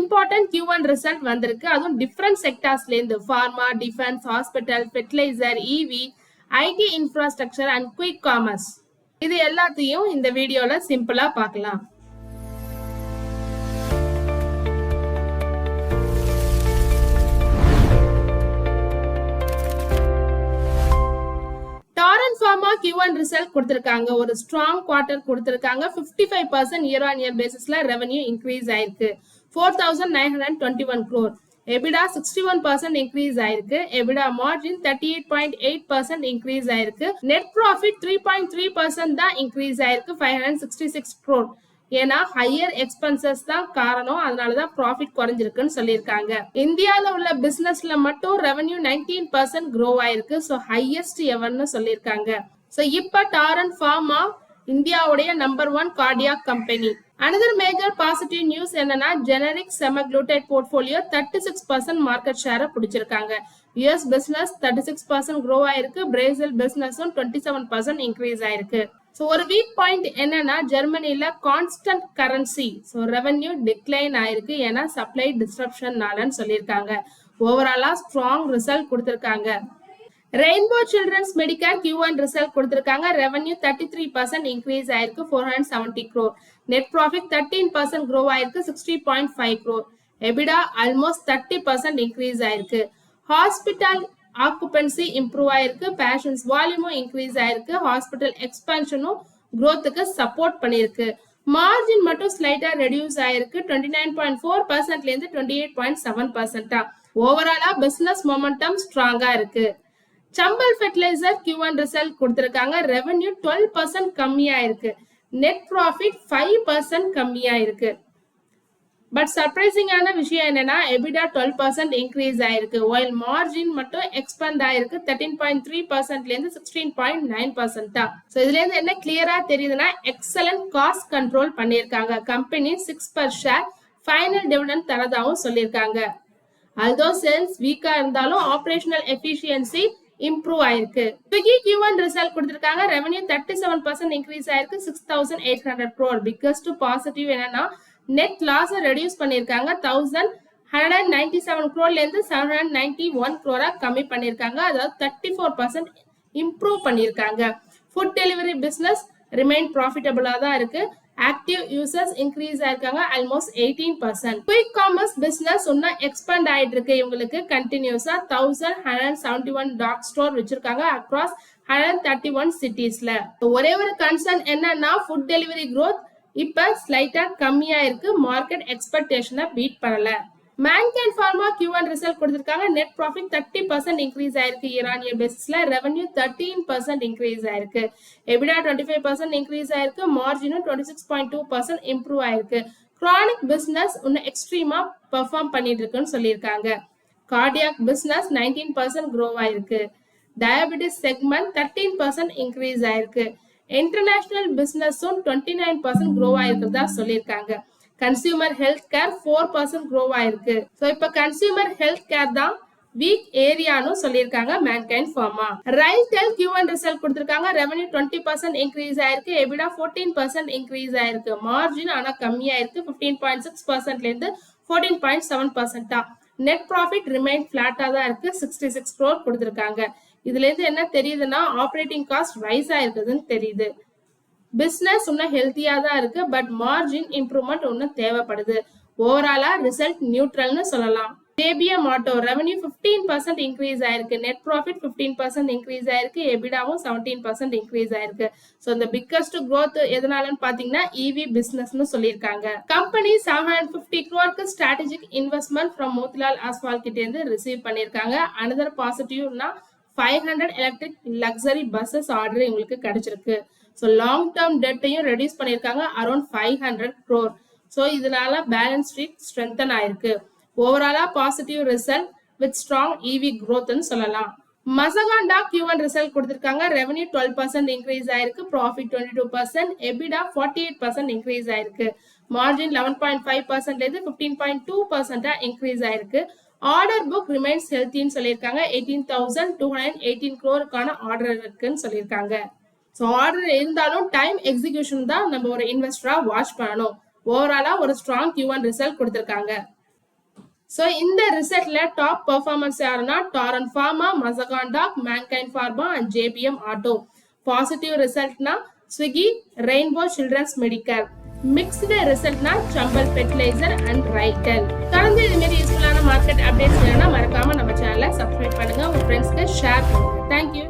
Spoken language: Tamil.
இம்பார்ட்டன்ட் Q1 ரிசல்ட் வந்திருக்கு. அதுவும் டிஃபரண்ட் செக்டார்ஸ்ல இருந்து pharma, defence, hospital, fertiliser, EV, IT infrastructure and quick commerce. இது எல்லாத்தையும் இந்த வீடியோல சிம்பிளா பார்க்கலாம். டாரன்ட் ஃபார்மா Q1 ரிசல்ட் கொடுத்திருக்காங்க. ஒரு ஸ்ட்ராங் குவார்டர் கொடுத்திருக்காங்க. 55% இயர் ஆன் இயர் பேசிஸ்ல ரெவென்யூ இன்க்ரீஸ் ஆயிருக்கு. 4921 crore. EBITDA 61% இன்க்ரீஸ் ஆயிருக்கு. EBITDA மார்ஜின் 38.8% இன்க்ரீஸ் ஆயிருக்கு. நெட் ப்ராஃபிட் 3.3% தான் இன்க்ரீஸ் ஆயிருக்கு. 566 crore. ஏன்னா ஹையர் எக்ஸ்பென்சஸ் தான் காரணம், அதனாலதான் ப்ராஃபிட் குறைஞ்சிருக்குன்னு சொல்லியிருக்காங்க. இந்தியாவில் உள்ள பிசினஸ்ல மட்டும் ரெவென்யூ 19% க்ரோ ஆயிருக்கு. ஸோ ஹையஸ்ட் எவர்னு சொல்லியிருக்காங்க. ஸோ இப்போ டாரன்ட் ஃபார்மா இந்தியாவுடைய number 1 cardiac company. Another major positive news என்னன்னா generic semaglutide portfolio 36% மார்க்கெட் ஷேரை பிடிச்சிருக்காங்க. US business 36% grow ஆயிருக்கு. பிரேசில் பிசினஸும் 27% இன்க்ரீஸ் ஆயிருக்கு. ஸோ ஒரு வீக் பாயிண்ட் என்னன்னா ஜெர்மனில constant currency so revenue decline ஆயிருக்கு. ஏன்னா சப்ளை டிஸ்ட்ரப்ஷன்னாலன்னு சொல்லியிருக்காங்க. ஓவராலா ஸ்ட்ராங் ரிசல்ட் கொடுத்திருக்காங்க. Rainbow children's medicare Q1 result கொடுத்திருக்காங்க. ரெவென்யூ 33% இன்க்ரீஸ் ஆயிருக்கு. 470 crore. நெட் ப்ராஃபிட் 13% க்ரோ ஆயிருக்கு. 60.5 crore. EBITDA ஆல்மோஸ்ட் 30% இன்க்ரீஸ் ஆயிருக்கு. ஹாஸ்பிட்டல் ஆக்குபென்சி இம்ப்ரூவ் ஆயிருக்கு. பேஷன்ஸ் வால்யூமும் இன்க்ரீஸ் ஆயிருக்கு. ஹாஸ்பிட்டல் எக்ஸ்பான்ஷனும் growthக்கு சப்போர்ட் பண்ணிருக்கு. மார்ஜின் மட்டும் ஸ்லைட்டா ரெடியூஸ் ஆயிருக்கு. 29.4% இருந்து 28.7%. ஓவராலா பிசினஸ் மொமெண்டம் ஸ்ட்ராங்கா இருக்கு. சம்பல் ஃபெர்டிலைசர் Q1 ரிசல்ட் கொடுத்திருக்காங்க. ரெவென்யூ 12% கம்மியா இருக்கு. நெட் ப்ராஃபிட் 5% கம்மியா இருக்கு. பட் சர்ப்ரைசிங்கான விஷயம் என்னன்னா EBITDA 12% இன்க்ரீஸ் ஆயிருக்கு. while மார்ஜின் மட்டும் எக்ஸ்பேண்ட் ஆயிருக்கு. 13.3% இருந்து 16.9%. ஸோ இதுல இருந்து என்ன கிளியரா தெரியுதுன்னா எக்ஸலன்ட் காஸ்ட் கண்ட்ரோல் பண்ணியிருக்காங்க. Company 6 per share final dividend தரதாகவும் சொல்லியிருக்காங்க. although சேல்ஸ் வீக்கா இருந்தாலும் ஆபரேஷனல் எஃபிஷியன்சி இம்ப்ரூவ் ஆயிருக்கு. ஸ்விக்கி Q1 ரிசல்ட் கொடுத்திருக்காங்க. ரெவென்யூ 37% இன்க்ரீஸ் ஆயிருக்கு. 6800 crore. பிக்கஸ்ட் பாசிட்டிவ் என்னன்னா நெட் லாஸ் ரெடியூஸ் பண்ணிருக்காங்க. 1197 crore இருந்து 791 crore கம்மி பண்ணிருக்காங்க. அதாவது 34% இம்ப்ரூவ் பண்ணிருக்காங்க. ஃபுட் டெலிவரி பிசினஸ் ரிமைன் ப்ராஃபிட்டபிளா தான் இருக்கு. ஆக்டிவ் யூசர்ஸ் இன்க்ரீஸ் ஆயிருக்காங்க. ஆல்மோஸ்ட் 18%. குயிக் காமர்ஸ் பிசினஸ் இன்னும் எக்ஸ்பேண்ட் ஆயிட்டு இருக்கு. இவங்களுக்கு கண்டினியூஸா 1171 டாக் ஸ்டோர் வச்சிருக்காங்க அக்ராஸ் 131 சிட்டிஸ்ல. ஒரே ஒரு கன்சர்ன் என்னன்னா ஃபுட் டெலிவரி growth இப்ப ஸ்லைட்டா கம்மியா இருக்கு. மார்க்கெட் எக்ஸ்பெக்டேஷனை பீட் பண்ணல. மேன்கைண்ட் ஃபார்மா Q1 ரிசல்ட் கொடுத்திருக்காங்க. நெட் ப்ராஃபிட் 30% இன்க்ரீஸ் ஆயிருக்கு. இயர் ஆன் இயர் பேசிஸ்ல ரெவென்யூ 13% இன்க்ரீஸ் ஆயிருக்கு. EBITDA 25% இன்க்ரீஸ் ஆயிருக்கு. மார்ஜினும் 26.2% இம்ப்ரூவ் ஆயிருக்கு. கிரானிக் பிசினஸ் இன்னும் எக்ஸ்ட்ரீமா பெர்ஃபார்ம் பண்ணிட்டு இருக்குன்னு சொல்லியிருக்காங்க. கார்டியாக் பிசினஸ் 19% க்ரோ ஆயிருக்கு. டயபெட்டிஸ் செக்மெண்ட் 13% இன்க்ரீஸ் ஆயிருக்கு. இன்டர்நேஷனல் பிசினஸும் 29% க்ரோ ஆயிருக்கிறதா சொல்லியிருக்காங்க. கன்சியூமர் ஹெல்த் கேர் 4% க்ரோ ஆயிருக்கு. ஸோ இப்போ கன்சியூமர் ஹெல்த் கேர் தான் வீக் ஏரியான்னு சொல்லியிருக்காங்க மேன்கைண்ட் ஃபார்மா. ரைல்டெல் Q1 ரிசல்ட் கொடுத்திருக்காங்க. ரெவென்யூ 20% இன்க்ரீஸ் ஆயிருக்கு. EBITDA 14% இன்க்ரீஸ் ஆயிருக்கு. மார்ஜின் ஆனா கம்மியா இருக்கு. 15.6% இருந்து 14.7%. நெட் ப்ராஃபிட் ரிமைன் பிளாட்டா தான் இருக்கு. 66 crore கொடுத்திருக்காங்க. இதுல இருந்து என்ன தெரியுதுன்னா ஆப்ரேட்டிங் காஸ்ட் ரைஸ் ஆயிருக்குதுன்னு தெரியுது. பிசினஸ் இன்னும் ஹெல்த்தியா தான் இருக்கு. பட் மார்ஜின் இம்ப்ரூவ்மெண்ட் இன்னும் தேவைப்படுது. ஓவராலா ரிசல்ட் நியூட்ரல்னு சொல்லலாம். JBM ஆட்டோ ரெவென்யூ 15% இன்க்ரீஸ் ஆயிருக்கு. நெட் ப்ராஃபிட் 15% இன்க்ரீஸ் ஆயிருக்கு. எபிடாவும் 17% இன்க்ரீஸ் ஆயிருக்கு. ஸோ இந்த பிக்கஸ்ட் growth எதனாலன்னு பாத்தீங்கன்னா EV பிசினஸ்னு சொல்லியிருக்காங்க. Company 750 crore strategic investment from Motilal Oswal கிட்ட இருந்து ரிசீவ் பண்ணிருக்காங்க. அனதர் பாசிட்டிவ்னா 500 எலக்ட்ரிக் லக்ஸரி பஸ்ஸஸ் ஆர்டர் இவங்களுக்கு கிடைச்சிருக்கு. ஸோ லாங் டேர்ம் டெட்டையும் ரெடியூஸ் பண்ணியிருக்காங்க அரௌண்ட் 500 crore. ஸோ இதனால பேலன்ஸ் ஷீட் ஸ்ட்ரென்தன் ஆயிருக்கு. ஓவராலா positive result with strong EV growthன்னு சொல்லலாம். மசகாண்டா Q1 ரிசல்ட் கொடுத்திருக்காங்க. ரெவென்யூ 12% இன்க்ரீஸ் ஆயிருக்கு. ப்ராஃபிட் 22%. EBITDA 48% இன்க்ரீஸ் ஆயிருக்கு. மார்ஜின் 11.5% இருந்து 15.2% இன்க்ரீஸ் ஆயிருக்கு. ஆர்டர் புக் ரிமைன்ஸ் ஹெல்த்தின்னு சொல்லியிருக்காங்க. 18,218 crore ஆர்டர் இருக்குன்னு சொல்லியிருக்காங்க. ஸோ ஆர்டர் இருந்தாலும் டைம் எக்ஸிகியூஷன் தான் நம்ம ஒரு இன்வெஸ்டரா வாட்ச் பண்ணணும். ஓவராலா ஒரு ஸ்ட்ராங் Q1 ரிசல்ட் கொடுத்திருக்காங்க. ஸோ இந்த ரிசல்ட்ல டாப் பெர்ஃபார்மன்ஸ் யாருன்னா Torrent pharma, Mazagon dock, Mankind pharma and JBM auto. Positive ரிசல்ட்னா Swiggy, rainbow children's medical. Mixed ரிசல்ட்னா சம்பல் ஃபெர்டிலைசர் அண்ட் ரைட்டல். தொடர்ந்து இது மாதிரி யூஸ்ஃபுல்லான மார்க்கெட் அப்டேட்ஸ் வேணும்னா மறக்காம நம்ம சேனலை சப்ஸ்கிரைப் பண்ணுங்க, உங்க ஃப்ரெண்ட்ஸ்க்கு ஷேர் பண்ணுங்க. தேங்க்யூ.